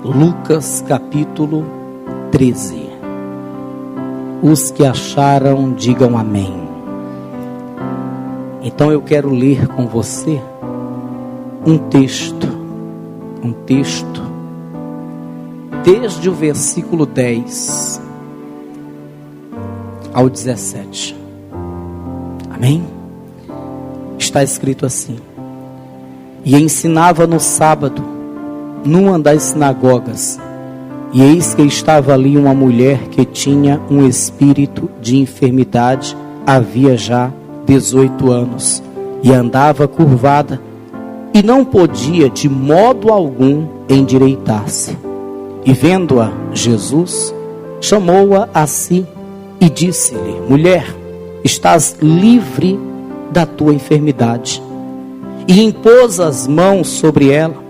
Lucas capítulo 13. Os que acharam, digam amém. Então eu quero ler com você um texto, desde o versículo 10 ao 17. Amém? Está escrito assim: e ensinava no sábado, numa das sinagogas, e eis que estava ali uma mulher que tinha um espírito de enfermidade, havia já 18 anos, e andava curvada, e não podia de modo algum endireitar-se. E vendo-a Jesus, chamou-a a si, e disse-lhe: mulher, estás livre da tua enfermidade. E impôs as mãos sobre ela,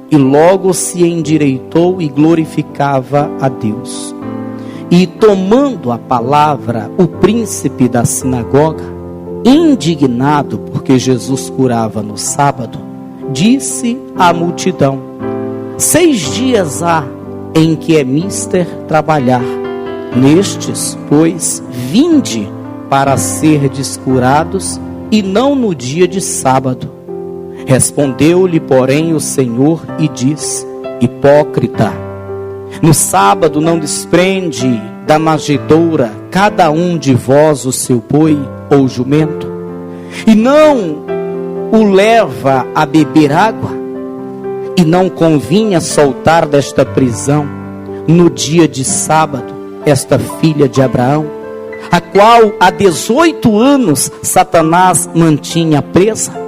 e logo se endireitou e glorificava a Deus. E tomando a palavra, o príncipe da sinagoga, indignado porque Jesus curava no sábado, disse à multidão: 6 dias há em que é mister trabalhar. Nestes, pois, vinde para serdes curados, e não no dia de sábado. Respondeu-lhe, porém, o Senhor e disse: hipócrita, no sábado não desprende da manjedoura cada um de vós o seu boi ou jumento, e não o leva a beber água? E não convinha soltar desta prisão no dia de sábado esta filha de Abraão, a qual há 18 anos Satanás mantinha presa?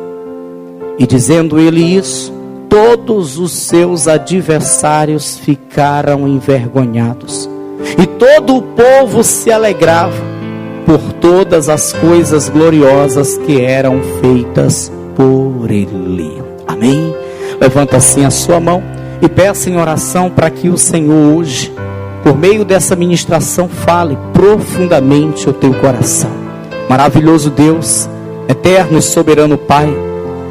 E dizendo ele isso, todos os seus adversários ficaram envergonhados, e todo o povo se alegrava por todas as coisas gloriosas que eram feitas por ele. Amém? Levanta assim a sua mão e peça em oração para que o Senhor hoje, por meio dessa ministração, fale profundamente ao teu coração. Maravilhoso Deus, eterno e soberano Pai,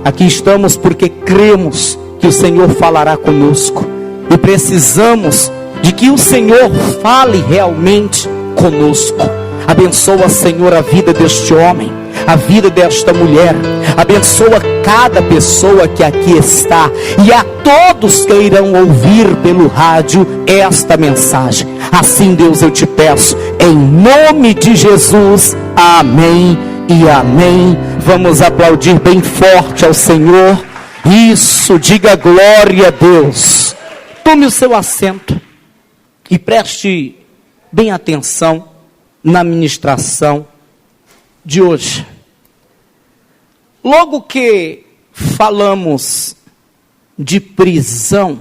aqui estamos porque cremos que o Senhor falará conosco, e precisamos de que o Senhor fale realmente conosco. Abençoa, Senhor, a vida deste homem, a vida desta mulher. Abençoa cada pessoa que aqui está, e a todos que irão ouvir pelo rádio esta mensagem. Assim, Deus, eu te peço, em nome de Jesus, amém e amém. Vamos aplaudir bem forte ao Senhor. Isso, diga glória a Deus. Tome o seu assento e preste bem atenção na ministração de hoje. Logo que falamos de prisão,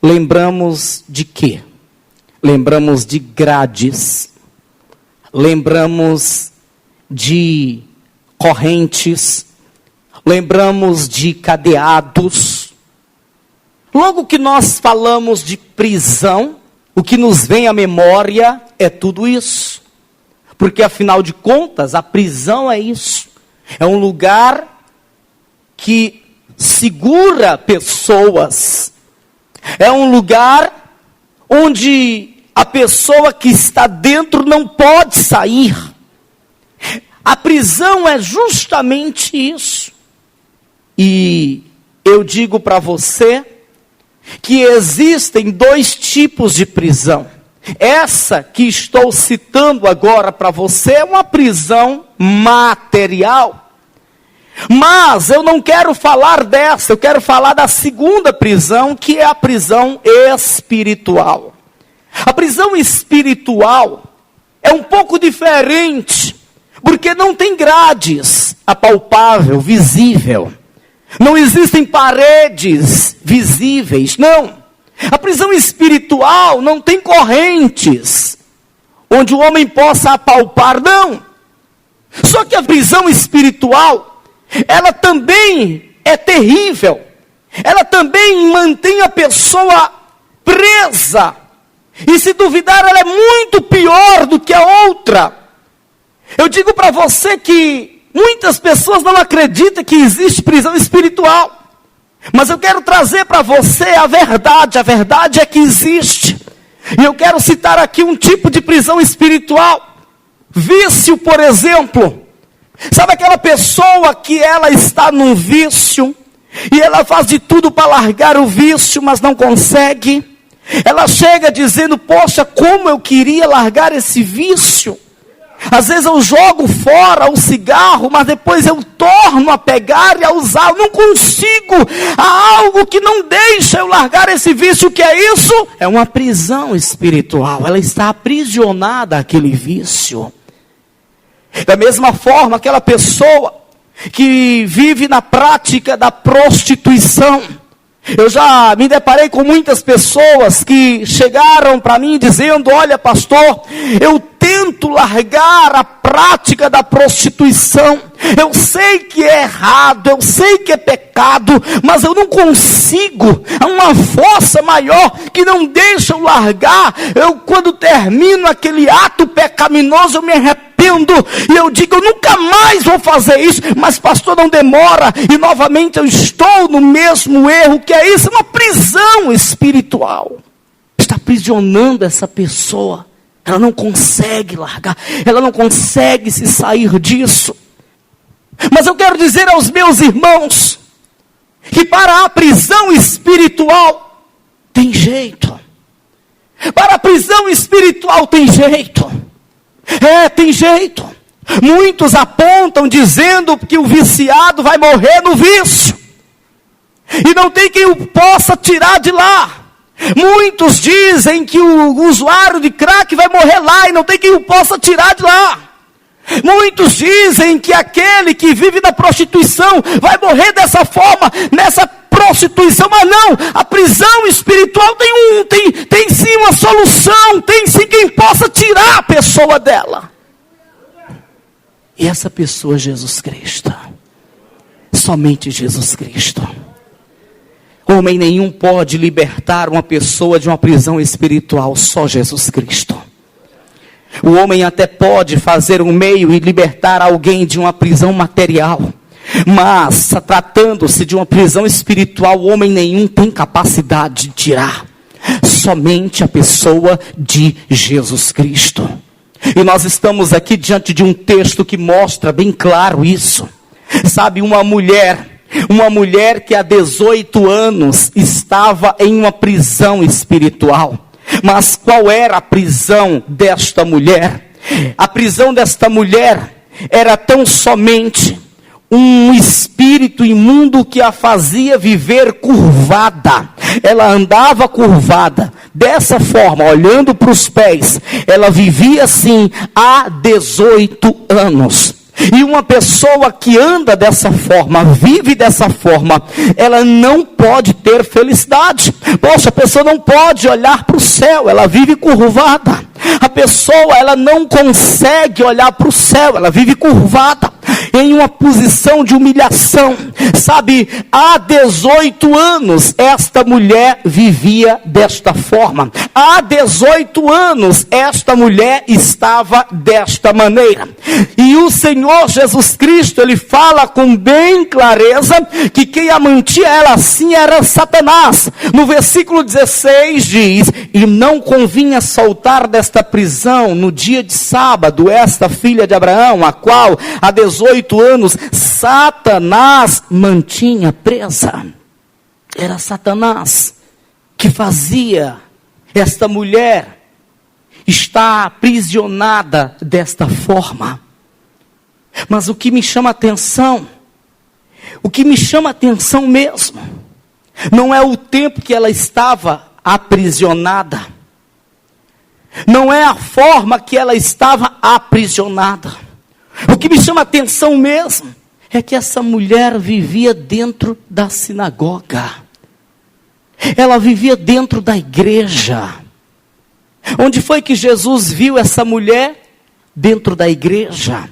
lembramos de quê? Lembramos de grades, lembramos de correntes, lembramos de cadeados. Logo que nós falamos de prisão, o que nos vem à memória é tudo isso. Porque afinal de contas, a prisão é isso. É um lugar que segura pessoas. É um lugar onde a pessoa que está dentro não pode sair. A prisão é justamente isso. E eu digo para você que existem 2 tipos de prisão. Essa que estou citando agora para você é uma prisão material. Mas eu não quero falar dessa, eu quero falar da segunda prisão, que é a prisão espiritual. A prisão espiritual é um pouco diferente, porque não tem grades apalpável, visível. Não existem paredes visíveis, não. A prisão espiritual não tem correntes, onde o homem possa apalpar, não. Só que a prisão espiritual, ela também é terrível. Ela também mantém a pessoa presa. E se duvidar, ela é muito pior do que a outra. Eu digo para você que muitas pessoas não acreditam que existe prisão espiritual. Mas eu quero trazer para você a verdade é que existe. E eu quero citar aqui um tipo de prisão espiritual. Vício, por exemplo. Sabe aquela pessoa que ela está num vício, e ela faz de tudo para largar o vício, mas não consegue? Ela chega dizendo, poxa, como eu queria largar esse vício. Às vezes eu jogo fora o cigarro, mas depois eu torno a pegar e a usar. Eu não consigo. Há algo que não deixa eu largar esse vício. O que é isso? É uma prisão espiritual. Ela está aprisionada àquele vício. Da mesma forma, aquela pessoa que vive na prática da prostituição. Eu já me deparei com muitas pessoas que chegaram para mim dizendo, olha pastor, eu tento largar a prática da prostituição. Eu sei que é errado, eu sei que é pecado, mas eu não consigo. Há uma força maior que não deixa eu largar. Eu, quando termino aquele ato pecaminoso, eu me arrependo. E eu digo, eu nunca mais vou fazer isso. Mas pastor, não demora. E novamente eu estou no mesmo erro. Que é isso? Uma prisão espiritual. Está aprisionando essa pessoa. Ela não consegue largar. Ela não consegue se sair disso. Mas eu quero dizer aos meus irmãos, que para a prisão espiritual tem jeito. Para a prisão espiritual tem jeito. Tem jeito. Muitos apontam dizendo que o viciado vai morrer no vício. E não tem quem o possa tirar de lá. Muitos dizem que o usuário de crack vai morrer lá e não tem quem o possa tirar de lá. Muitos dizem que aquele que vive na prostituição vai morrer dessa forma, nessa prostituição, mas não, a prisão espiritual tem sim uma solução, tem sim quem possa tirar a pessoa dela. E essa pessoa é Jesus Cristo. Somente Jesus Cristo. Homem nenhum pode libertar uma pessoa de uma prisão espiritual, só Jesus Cristo. O homem até pode fazer um meio e libertar alguém de uma prisão material. Mas, tratando-se de uma prisão espiritual, homem nenhum tem capacidade de tirar. Somente a pessoa de Jesus Cristo. E nós estamos aqui diante de um texto que mostra bem claro isso. Sabe, uma mulher que há 18 anos estava em uma prisão espiritual. Mas qual era a prisão desta mulher? A prisão desta mulher era tão somente um espírito imundo que a fazia viver curvada. Ela andava curvada, dessa forma, olhando para os pés. Ela vivia assim há 18 anos. E uma pessoa que anda dessa forma, vive dessa forma, ela não pode ter felicidade. Poxa, a pessoa não pode olhar para o céu, ela vive curvada. A pessoa, ela não consegue olhar para o céu, ela vive curvada, em uma posição de humilhação. Sabe, há 18 anos, esta mulher vivia desta forma. Há 18 anos, esta mulher estava desta maneira. E o Senhor Jesus Cristo, Ele fala com bem clareza, que quem a mantinha ela assim era Satanás. No versículo 16 diz, e não convinha soltar desta prisão no dia de sábado, esta filha de Abraão, a qual há 18 anos, Satanás mantinha presa. Era Satanás que fazia esta mulher estar aprisionada desta forma. Mas o que me chama a atenção, mesmo, não é o tempo que ela estava aprisionada, não é a forma que ela estava aprisionada. O que me chama a atenção mesmo é que essa mulher vivia dentro da sinagoga. Ela vivia dentro da igreja. Onde foi que Jesus viu essa mulher? Dentro da igreja.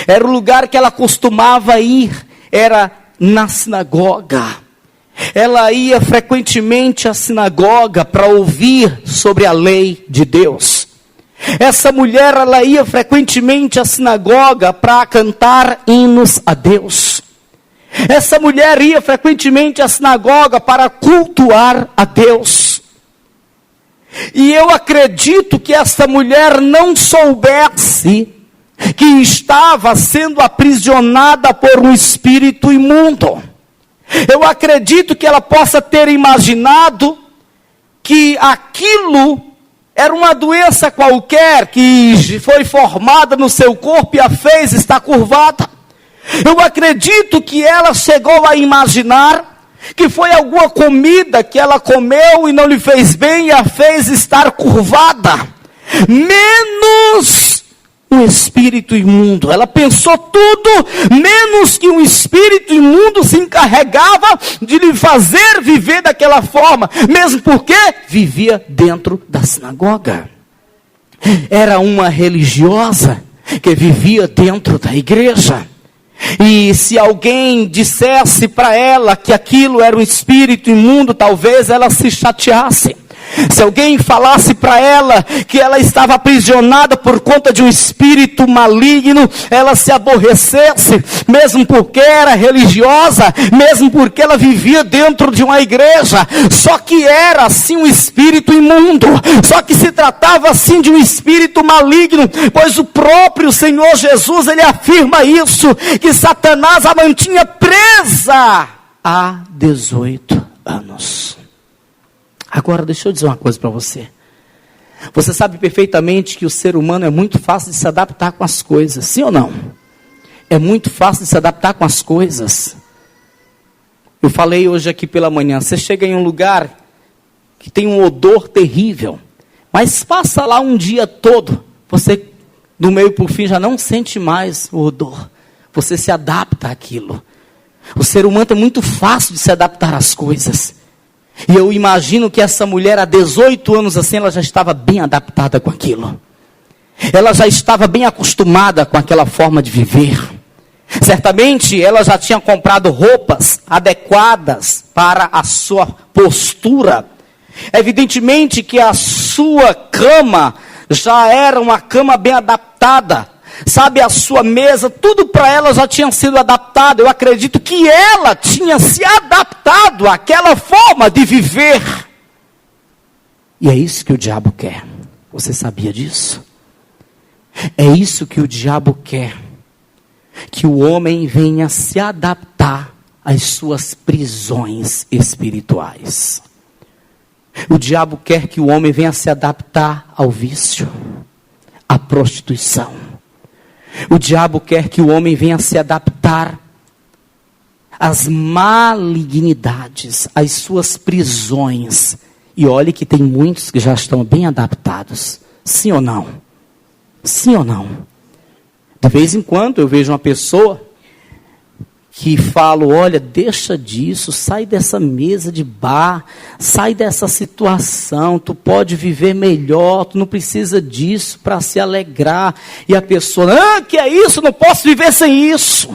Era o lugar que ela costumava ir, era na sinagoga. Ela ia frequentemente à sinagoga para ouvir sobre a lei de Deus. Essa mulher, ela ia frequentemente à sinagoga para cantar hinos a Deus. Essa mulher ia frequentemente à sinagoga para cultuar a Deus. E eu acredito que essa mulher não soubesse que estava sendo aprisionada por um espírito imundo. Eu acredito que ela possa ter imaginado que aquilo era uma doença qualquer que foi formada no seu corpo e a fez estar curvada. Eu acredito que ela chegou a imaginar que foi alguma comida que ela comeu e não lhe fez bem e a fez estar curvada. Menos um espírito imundo. Ela pensou tudo, menos que um espírito imundo se encarregava de lhe fazer viver daquela forma. Mesmo porque vivia dentro da sinagoga. Era uma religiosa que vivia dentro da igreja. E se alguém dissesse para ela que aquilo era um espírito imundo, talvez ela se chateasse. Se alguém falasse para ela que ela estava aprisionada por conta de um espírito maligno, ela se aborrecesse, mesmo porque era religiosa, mesmo porque ela vivia dentro de uma igreja. Só que era assim um espírito imundo, só que se tratava assim de um espírito maligno, pois o próprio Senhor Jesus, ele afirma isso, que Satanás a mantinha presa há 18 anos. Agora, deixa eu dizer uma coisa para você. Você sabe perfeitamente que o ser humano é muito fácil de se adaptar com as coisas. Sim ou não? É muito fácil de se adaptar com as coisas. Eu falei hoje aqui pela manhã. Você chega em um lugar que tem um odor terrível. Mas passa lá um dia todo. Você, do meio para o fim, já não sente mais o odor. Você se adapta àquilo. O ser humano é muito fácil de se adaptar às coisas. E eu imagino que essa mulher, há 18 anos assim, ela já estava bem adaptada com aquilo. Ela já estava bem acostumada com aquela forma de viver. Certamente, ela já tinha comprado roupas adequadas para a sua postura. Evidentemente que a sua cama já era uma cama bem adaptada. Sabe, a sua mesa, tudo para ela já tinha sido adaptado. Eu acredito que ela tinha se adaptado àquela forma de viver. E é isso que o diabo quer. Você sabia disso? É isso que o diabo quer. Que o homem venha se adaptar às suas prisões espirituais. O diabo quer que o homem venha se adaptar ao vício, à prostituição. O diabo quer que o homem venha se adaptar às malignidades, às suas prisões. E olhe que tem muitos que já estão bem adaptados. Sim ou não? Sim ou não? De vez em quando eu vejo uma pessoa que fala, olha, deixa disso, sai dessa mesa de bar, sai dessa situação, tu pode viver melhor, tu não precisa disso para se alegrar. E a pessoa, que é isso, não posso viver sem isso.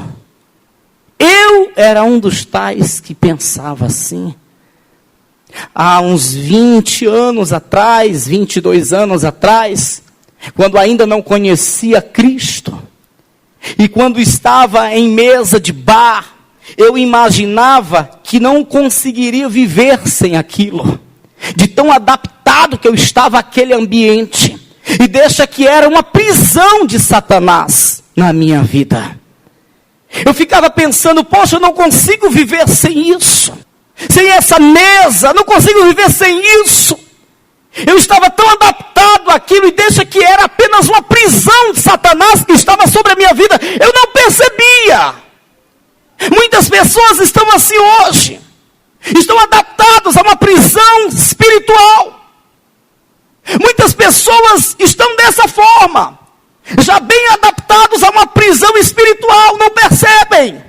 Eu era um dos tais que pensava assim. Há uns 20 anos atrás, 22 anos atrás, quando ainda não conhecia Cristo, e quando estava em mesa de bar, eu imaginava que não conseguiria viver sem aquilo. De tão adaptado que eu estava àquele ambiente. E deixa que era uma prisão de Satanás na minha vida. Eu ficava pensando, poxa, eu não consigo viver sem isso. Sem essa mesa, não consigo viver sem isso. Eu estava tão adaptado àquilo e deixa que era apenas uma prisão de Satanás que estava sobre a minha vida. Eu não percebia. Muitas pessoas estão assim hoje. Estão adaptados a uma prisão espiritual. Muitas pessoas estão dessa forma. Já bem adaptados a uma prisão espiritual, não percebem.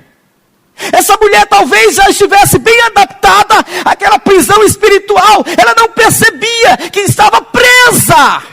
Essa mulher talvez já estivesse bem adaptada àquela prisão espiritual. Ela não percebia que estava presa.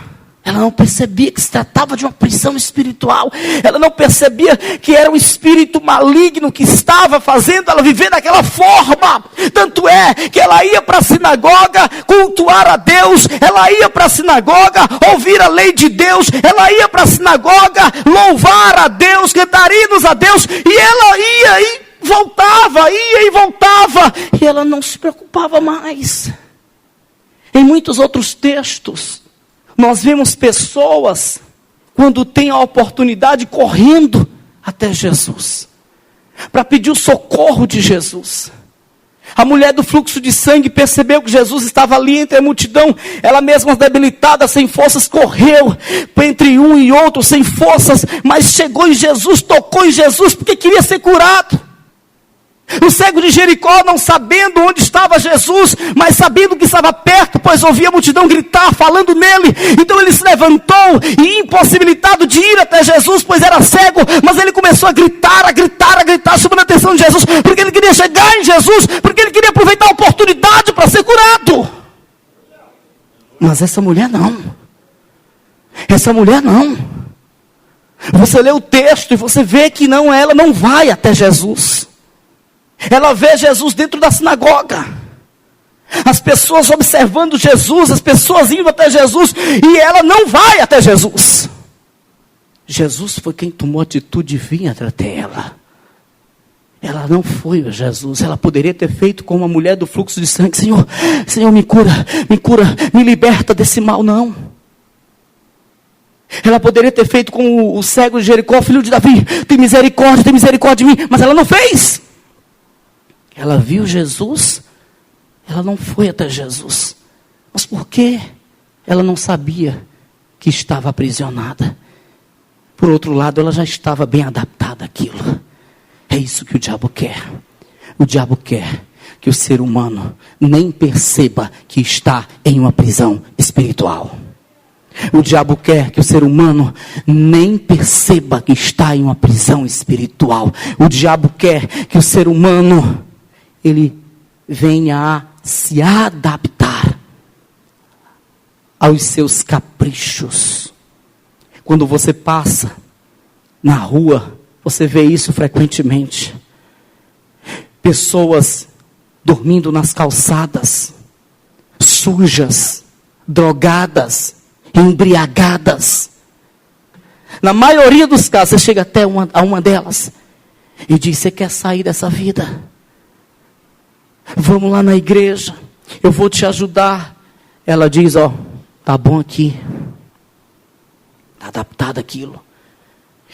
Ela não percebia que se tratava de uma prisão espiritual. Ela não percebia que era um espírito maligno que estava fazendo ela viver daquela forma. Tanto é que ela ia para a sinagoga cultuar a Deus. Ela ia para a sinagoga ouvir a lei de Deus. Ela ia para a sinagoga louvar a Deus, cantar hinos a Deus. E ela ia voltava, ia e voltava, e ela não se preocupava mais. Em muitos outros textos, nós vemos pessoas, quando tem a oportunidade, correndo até Jesus, para pedir o socorro de Jesus. A mulher do fluxo de sangue percebeu que Jesus estava ali entre a multidão. Ela mesma debilitada, sem forças, correu entre um e outro, sem forças. Mas chegou em Jesus, tocou em Jesus, porque queria ser curado. O cego de Jericó, não sabendo onde estava Jesus, mas sabendo que estava perto, pois ouvia a multidão gritar, falando nele. Então ele se levantou e, impossibilitado de ir até Jesus, pois era cego, mas ele começou a gritar, chamando a atenção de Jesus, porque ele queria chegar em Jesus, porque ele queria aproveitar a oportunidade para ser curado. Mas essa mulher não. Essa mulher não. Você lê o texto e você vê que não, ela não vai até Jesus. Ela vê Jesus dentro da sinagoga, as pessoas observando Jesus, as pessoas indo até Jesus, e ela não vai até Jesus. Jesus foi quem tomou a atitude de vir até ela. Ela não foi a Jesus. Ela poderia ter feito como a mulher do fluxo de sangue: Senhor, me cura, me liberta desse mal. Não. Ela poderia ter feito como o cego de Jericó: filho de Davi, tem misericórdia de mim. Mas ela não fez. Ela viu Jesus, ela não foi até Jesus. Mas por quê? Ela não sabia que estava aprisionada. Por outro lado, ela já estava bem adaptada àquilo. É isso que o diabo quer. O diabo quer que o ser humano nem perceba que está em uma prisão espiritual. O diabo quer que o ser humano nem perceba que está em uma prisão espiritual. O diabo quer que o ser humano, ele venha a se adaptar aos seus caprichos. Quando você passa na rua, você vê isso frequentemente. Pessoas dormindo nas calçadas, sujas, drogadas, embriagadas. Na maioria dos casos, você chega até a uma delas e diz: você quer sair dessa vida? Vamos lá na igreja, eu vou te ajudar. Ela diz: tá bom aqui. Está adaptada àquilo.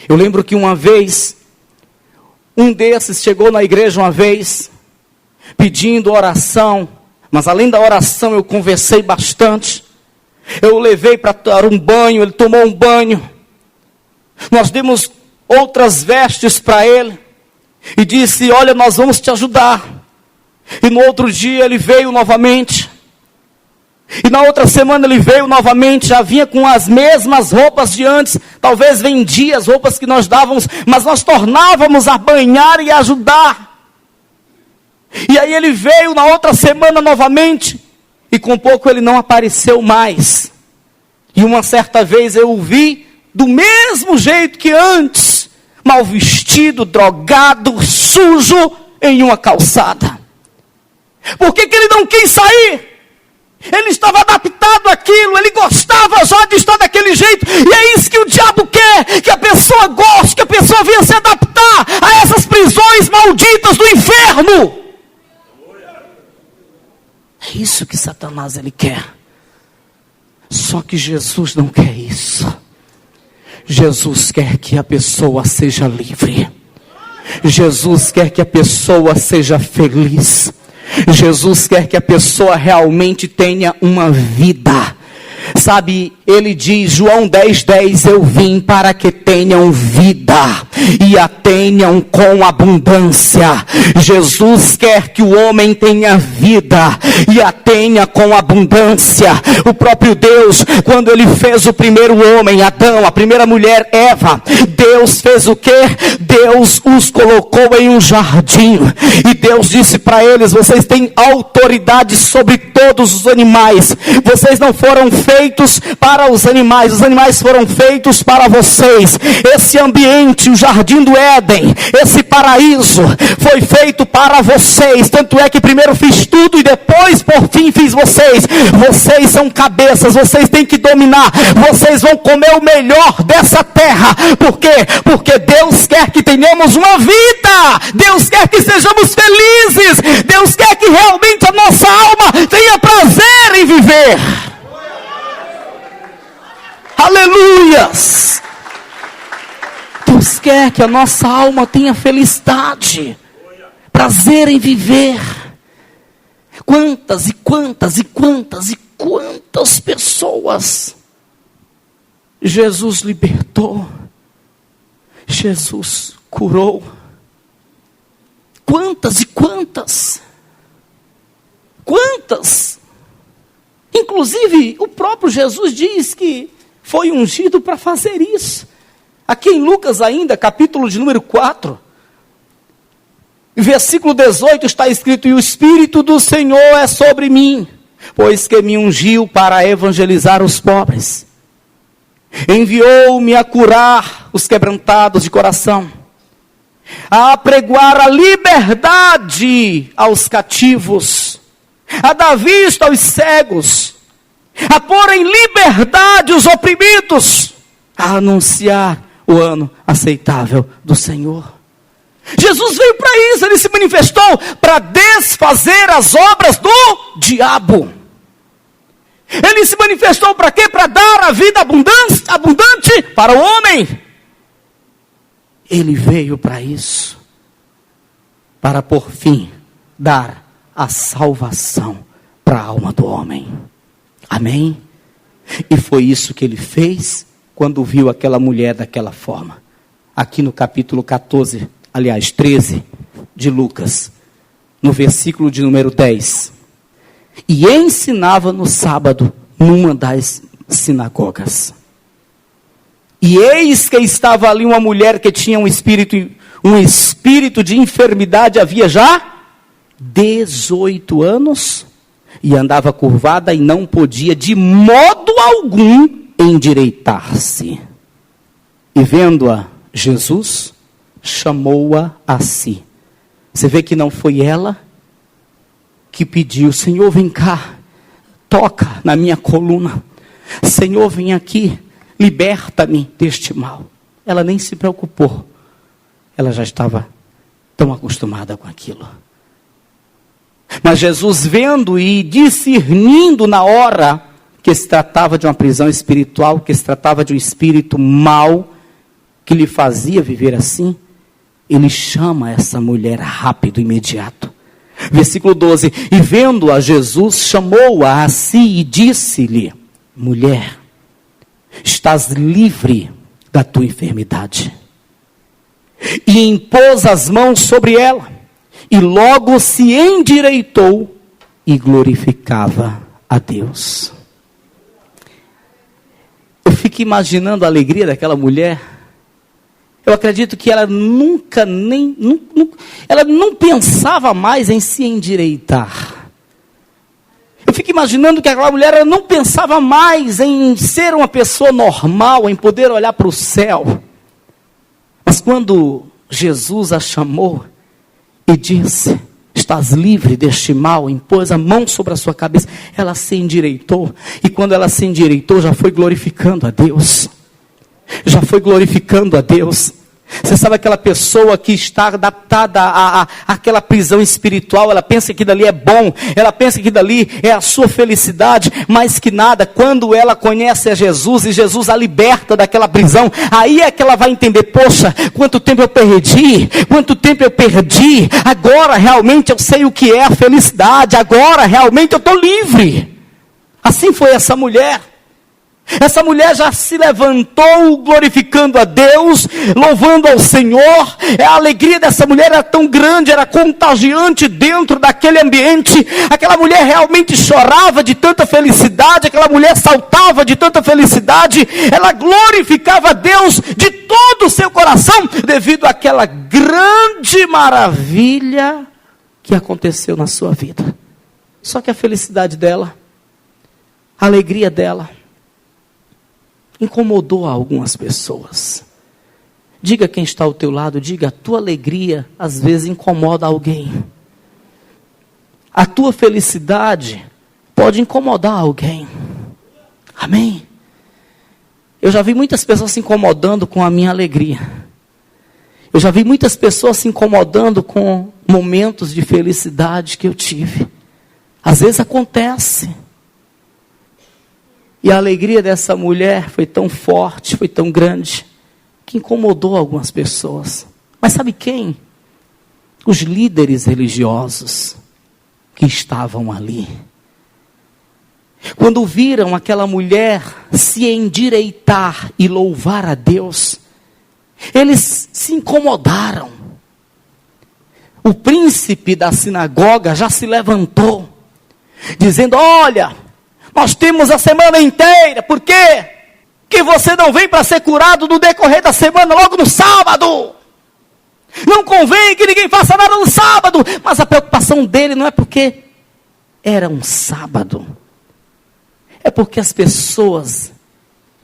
Eu lembro que uma vez, um desses chegou na igreja uma vez, pedindo oração. Mas além da oração, eu conversei bastante. Eu o levei para tomar um banho, ele tomou um banho. Nós demos outras vestes para ele. E disse: olha, nós vamos te ajudar. E no outro dia ele veio novamente. E na outra semana ele veio novamente, já vinha com as mesmas roupas de antes. Talvez vendia as roupas que nós dávamos, mas nós tornávamos a banhar e a ajudar. E aí ele veio na outra semana novamente, e com pouco ele não apareceu mais. E uma certa vez eu o vi do mesmo jeito que antes, mal vestido, drogado, sujo, em uma calçada. Por que ele não quis sair? Ele estava adaptado àquilo, ele gostava já de estar daquele jeito. E é isso que o diabo quer, que a pessoa goste, que a pessoa venha se adaptar a essas prisões malditas do inferno. É isso que Satanás ele quer. Só que Jesus não quer isso. Jesus quer que a pessoa seja livre. Jesus quer que a pessoa seja feliz. Jesus quer que a pessoa realmente tenha uma vida. Sabe, ele diz, João 10:10, eu vim para que tenham vida e a tenham com abundância. Jesus quer que o homem tenha vida e a tenha com abundância. O próprio Deus, quando ele fez o primeiro homem, Adão, a primeira mulher, Eva, Deus fez o quê? Deus os colocou em um jardim e Deus disse para eles: vocês têm autoridade sobre todos os animais. Vocês não foram feitos feitos para os animais foram feitos para vocês. Esse ambiente, o jardim do Éden, esse paraíso, foi feito para vocês. Tanto é que primeiro fiz tudo e depois, por fim, fiz vocês. Vocês são cabeças, vocês têm que dominar. Vocês vão comer o melhor dessa terra. Por quê? Porque Deus quer que tenhamos uma vida. Deus quer que sejamos felizes. Deus quer que realmente a nossa alma tenha prazer em viver. Aleluias! Deus quer que a nossa alma tenha felicidade, prazer em viver. Quantas e quantas e quantas e quantas pessoas Jesus libertou, Jesus curou. Quantas e quantas? Quantas? Inclusive, o próprio Jesus diz que foi ungido para fazer isso. Aqui em Lucas ainda, capítulo de número 4, versículo 18, está escrito: e o Espírito do Senhor é sobre mim, pois que me ungiu para evangelizar os pobres. Enviou-me a curar os quebrantados de coração, a apregoar a liberdade aos cativos, a dar vista aos cegos, a pôr em liberdade os oprimidos, a anunciar o ano aceitável do Senhor. Jesus veio para isso, ele se manifestou para desfazer as obras do diabo. Ele se manifestou para quê? Para dar a vida abundante para o homem. Ele veio para isso, para por fim dar a salvação para a alma do homem. Amém? E foi isso que ele fez quando viu aquela mulher daquela forma. Aqui no capítulo 13 de Lucas, no versículo de número 10. E ensinava no sábado numa das sinagogas. E eis que estava ali uma mulher que tinha um espírito de enfermidade, havia já 18 anos, e andava curvada e não podia de modo algum endireitar-se. E vendo-a Jesus, chamou-a a si. Você vê que não foi ela que pediu: Senhor, vem cá, toca na minha coluna. Senhor, vem aqui, liberta-me deste mal. Ela nem se preocupou. Ela já estava tão acostumada com aquilo. Mas Jesus, vendo e discernindo na hora que se tratava de uma prisão espiritual, que se tratava de um espírito mau, que lhe fazia viver assim, ele chama essa mulher rápido, imediato. Versículo 12, e vendo-a Jesus, chamou-a a si e disse-lhe: mulher, estás livre da tua enfermidade. E impôs as mãos sobre ela, e logo se endireitou e glorificava a Deus. Eu fico imaginando a alegria daquela mulher. Eu acredito que ela ela não pensava mais em se endireitar. Eu fico imaginando que aquela mulher ela não pensava mais em ser uma pessoa normal, em poder olhar para o céu. Mas quando Jesus a chamou e disse: estás livre deste mal, impôs a mão sobre a sua cabeça, ela se endireitou. E quando ela se endireitou, já foi glorificando a Deus. Já foi glorificando a Deus. Você sabe aquela pessoa que está adaptada àquela prisão espiritual, ela pensa que dali é bom, ela pensa que dali é a sua felicidade, mais que nada, quando ela conhece a Jesus e Jesus a liberta daquela prisão, aí é que ela vai entender: poxa, quanto tempo eu perdi, agora realmente eu sei o que é a felicidade, agora realmente eu estou livre. Assim foi essa mulher. Essa mulher já se levantou glorificando a Deus, louvando ao Senhor. A alegria dessa mulher era tão grande, era contagiante dentro daquele ambiente. Aquela mulher realmente chorava de tanta felicidade, aquela mulher saltava de tanta felicidade. Ela glorificava a Deus de todo o seu coração, devido àquela grande maravilha que aconteceu na sua vida. Só que a felicidade dela, a alegria dela, incomodou algumas pessoas. Diga quem está ao teu lado, diga, a tua alegria às vezes incomoda alguém. A tua felicidade pode incomodar alguém. Amém? Eu já vi muitas pessoas se incomodando com a minha alegria. Eu já vi muitas pessoas se incomodando com momentos de felicidade que eu tive. Às vezes acontece. E a alegria dessa mulher foi tão forte, foi tão grande, que incomodou algumas pessoas. Mas sabe quem? Os líderes religiosos que estavam ali. Quando viram aquela mulher se endireitar e louvar a Deus, eles se incomodaram. O príncipe da sinagoga já se levantou, dizendo, olha, nós temos a semana inteira, por quê? Que você não vem para ser curado no decorrer da semana, logo no sábado. Não convém que ninguém faça nada no sábado. Mas a preocupação dele não é porque era um sábado. É porque as pessoas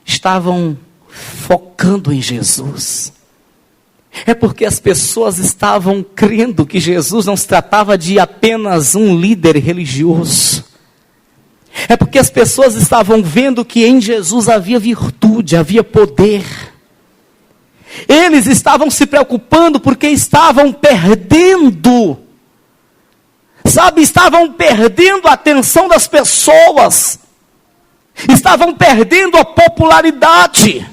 estavam focando em Jesus. É porque as pessoas estavam crendo que Jesus não se tratava de apenas um líder religioso. É porque as pessoas estavam vendo que em Jesus havia virtude, havia poder. Eles estavam se preocupando porque estavam perdendo. Sabe, estavam perdendo a atenção das pessoas. Estavam perdendo a popularidade.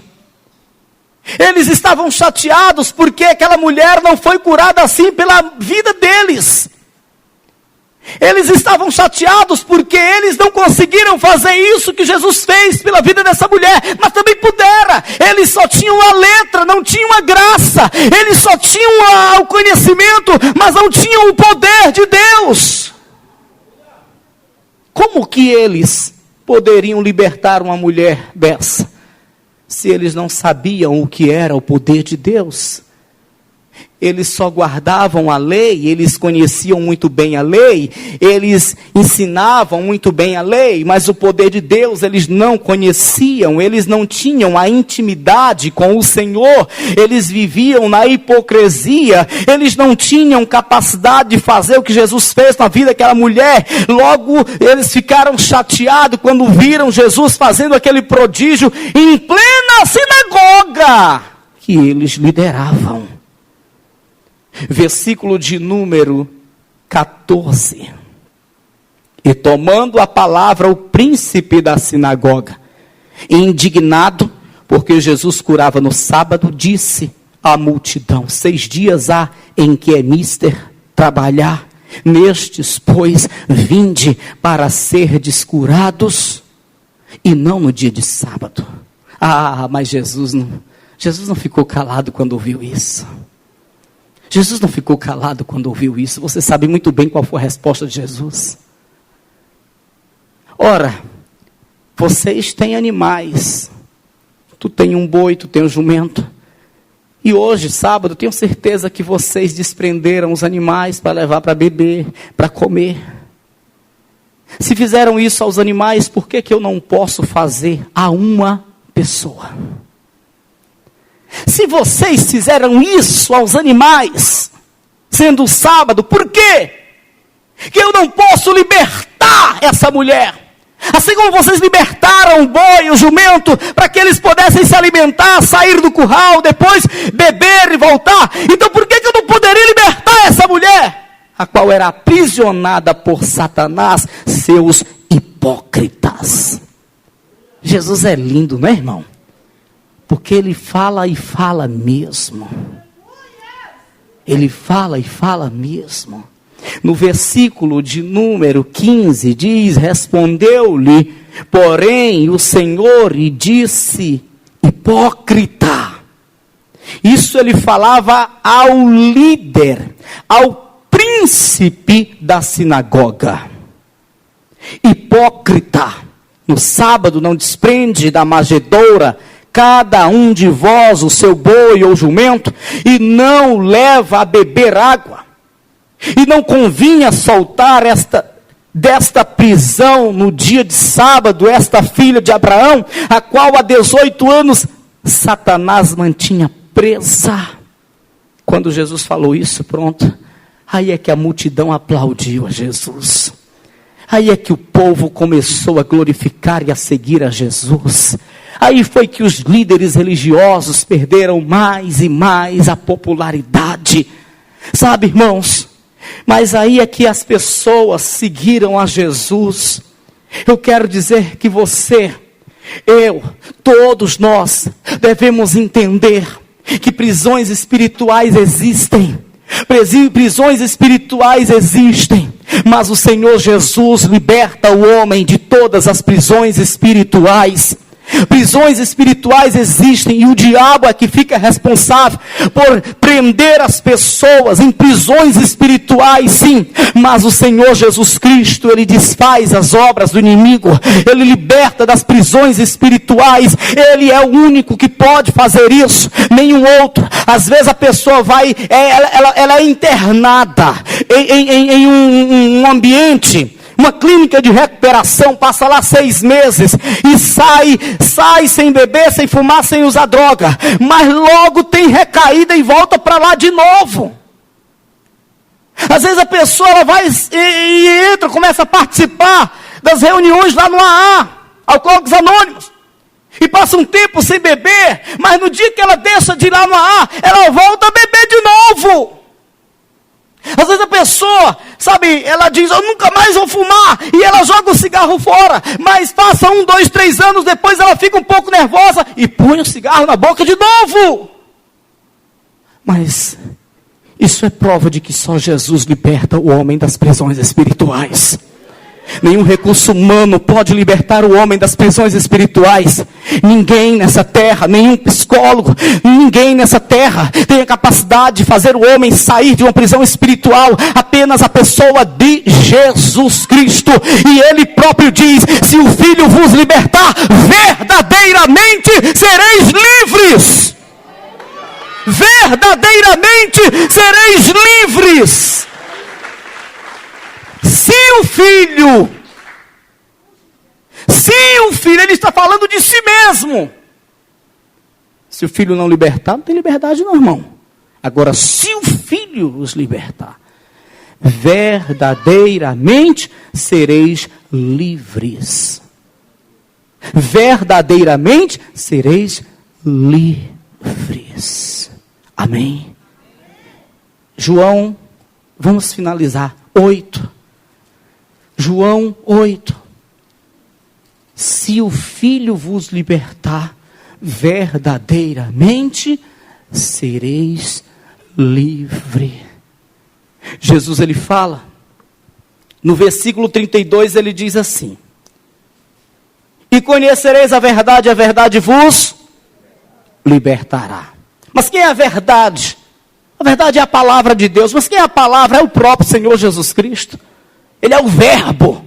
Eles estavam chateados porque aquela mulher não foi curada assim pela vida deles. Eles estavam chateados porque eles não conseguiram fazer isso que Jesus fez pela vida dessa mulher, mas também pudera. Eles só tinham a letra, não tinham a graça. Eles só tinham o conhecimento, mas não tinham o poder de Deus. Como que eles poderiam libertar uma mulher dessa, se eles não sabiam o que era o poder de Deus? Eles só guardavam a lei, eles conheciam muito bem a lei, eles ensinavam muito bem a lei, mas o poder de Deus eles não conheciam, eles não tinham a intimidade com o Senhor, eles viviam na hipocrisia, eles não tinham capacidade de fazer o que Jesus fez na vida daquela mulher. Logo eles ficaram chateados quando viram Jesus fazendo aquele prodígio em plena sinagoga que eles lideravam. Versículo de número 14. E tomando a palavra o príncipe da sinagoga, indignado, porque Jesus curava no sábado, disse à multidão, 6 dias há em que é mister trabalhar, nestes, pois, vinde para serdes curados, e não no dia de sábado. Mas Jesus não ficou calado quando ouviu isso. Jesus não ficou calado quando ouviu isso. Você sabe muito bem qual foi a resposta de Jesus. Ora, vocês têm animais. Tu tem um boi, tu tem um jumento. E hoje, sábado, tenho certeza que vocês desprenderam os animais para levar para beber, para comer. Se fizeram isso aos animais, por que eu não posso fazer a uma pessoa? Se vocês fizeram isso aos animais, sendo sábado, por quê? Que eu não posso libertar essa mulher? Assim como vocês libertaram o boi, o jumento, para que eles pudessem se alimentar, sair do curral, depois beber e voltar. Então por que eu não poderia libertar essa mulher? A qual era aprisionada por Satanás, seus hipócritas. Jesus é lindo, não é, irmão? Porque ele fala e fala mesmo. Ele fala e fala mesmo. No versículo de número 15 diz, respondeu-lhe, porém, o Senhor e disse, hipócrita. Isso ele falava ao líder, ao príncipe da sinagoga. Hipócrita, no sábado não desprende da manjedoura cada um de vós o seu boi ou jumento, e não leva a beber água, e não convinha soltar esta desta prisão no dia de sábado, esta filha de Abraão, a qual há 18 anos Satanás mantinha presa. Quando Jesus falou isso, pronto, aí é que a multidão aplaudiu a Jesus. Aí é que o povo começou a glorificar e a seguir a Jesus. Aí foi que os líderes religiosos perderam mais e mais a popularidade. Sabe, irmãos? Mas aí é que as pessoas seguiram a Jesus. Eu quero dizer que você, eu, todos nós devemos entender que prisões espirituais existem. Prisões espirituais existem, mas o Senhor Jesus liberta o homem de todas as prisões espirituais. Prisões espirituais existem e o diabo é que fica responsável por prender as pessoas em prisões espirituais, sim, mas o Senhor Jesus Cristo, Ele desfaz as obras do inimigo, Ele liberta das prisões espirituais. Ele é o único que pode fazer isso, nenhum outro. Às vezes a pessoa vai, ela é internada em um ambiente, uma clínica de recuperação, passa lá 6 meses e sai sem beber, sem fumar, sem usar droga, mas logo tem recaída e volta para lá de novo. Às vezes a pessoa ela vai e entra, começa a participar das reuniões lá no AA, Alcoólicos Anônimos, e passa um tempo sem beber, mas no dia que ela deixa de ir lá no AA, ela volta a beber de novo. Às vezes a pessoa, sabe, ela diz, eu nunca mais vou fumar, e ela joga o cigarro fora, mas passa 1, 2, 3 anos, depois ela fica um pouco nervosa, e põe o cigarro na boca de novo. Mas isso é prova de que só Jesus liberta o homem das prisões espirituais. Nenhum recurso humano pode libertar o homem das prisões espirituais. Ninguém nessa terra, nenhum psicólogo, ninguém nessa terra tem a capacidade de fazer o homem sair de uma prisão espiritual. Apenas a pessoa de Jesus Cristo. E Ele próprio diz, se o Filho vos libertar, verdadeiramente sereis livres. Verdadeiramente sereis livres. Se o Filho, Ele está falando de si mesmo. Se o Filho não libertar, não tem liberdade não, irmão. Agora, se o Filho os libertar, verdadeiramente sereis livres. Verdadeiramente sereis livres. Amém? João, vamos finalizar, 8. João 8. Se o Filho vos libertar, verdadeiramente sereis livre. Jesus, Ele fala, no versículo 32, Ele diz assim, e conhecereis a verdade vos libertará. Mas quem é a verdade? A verdade é a palavra de Deus. Mas quem é a palavra? É o próprio Senhor Jesus Cristo. Ele é o verbo.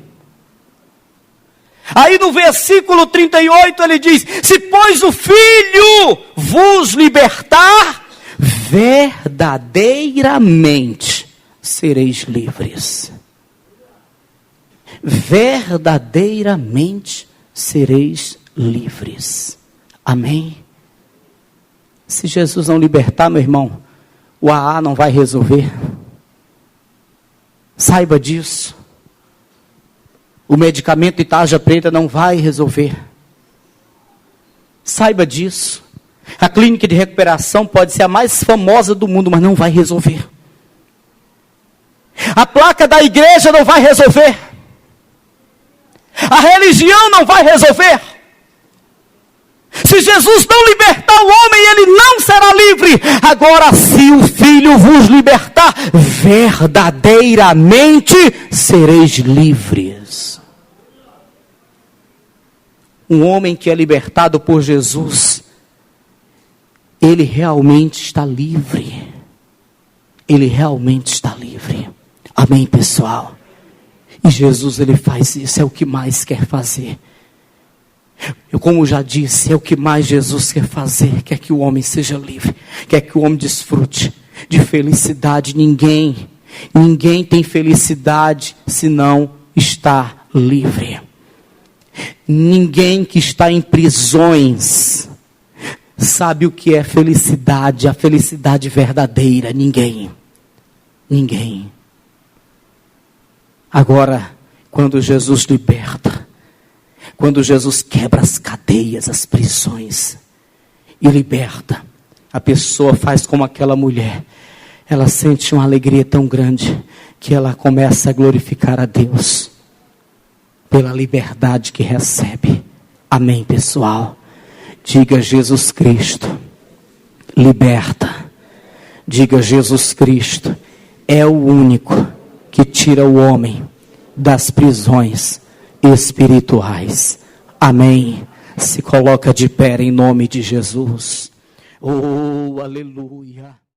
Aí no versículo 38 ele diz, se pois o Filho vos libertar, verdadeiramente sereis livres. Verdadeiramente sereis livres. Amém? Se Jesus não libertar, meu irmão, o AA não vai resolver. Saiba disso. O medicamento de tarja preta não vai resolver. Saiba disso. A clínica de recuperação pode ser a mais famosa do mundo, mas não vai resolver. A placa da igreja não vai resolver. A religião não vai resolver. Se Jesus não libertar o homem, ele não será livre. Agora, se o Filho vos libertar, verdadeiramente sereis livres. Um homem que é libertado por Jesus, ele realmente está livre. Ele realmente está livre. Amém, pessoal? E Jesus, ele faz isso, é o que mais quer fazer. Eu, como já disse, é o que mais Jesus quer fazer. Quer que o homem seja livre. Quer que o homem desfrute de felicidade. Ninguém tem felicidade senão está livre. Ninguém que está em prisões sabe o que é felicidade, a felicidade verdadeira. Ninguém. Agora, quando Jesus liberta, quando Jesus quebra as cadeias, as prisões e liberta, a pessoa faz como aquela mulher. Ela sente uma alegria tão grande que ela começa a glorificar a Deus pela liberdade que recebe. Amém, pessoal? Diga: Jesus Cristo liberta. Diga: Jesus Cristo é o único que tira o homem das prisões espirituais. Amém. Se coloca de pé em nome de Jesus. Oh, aleluia.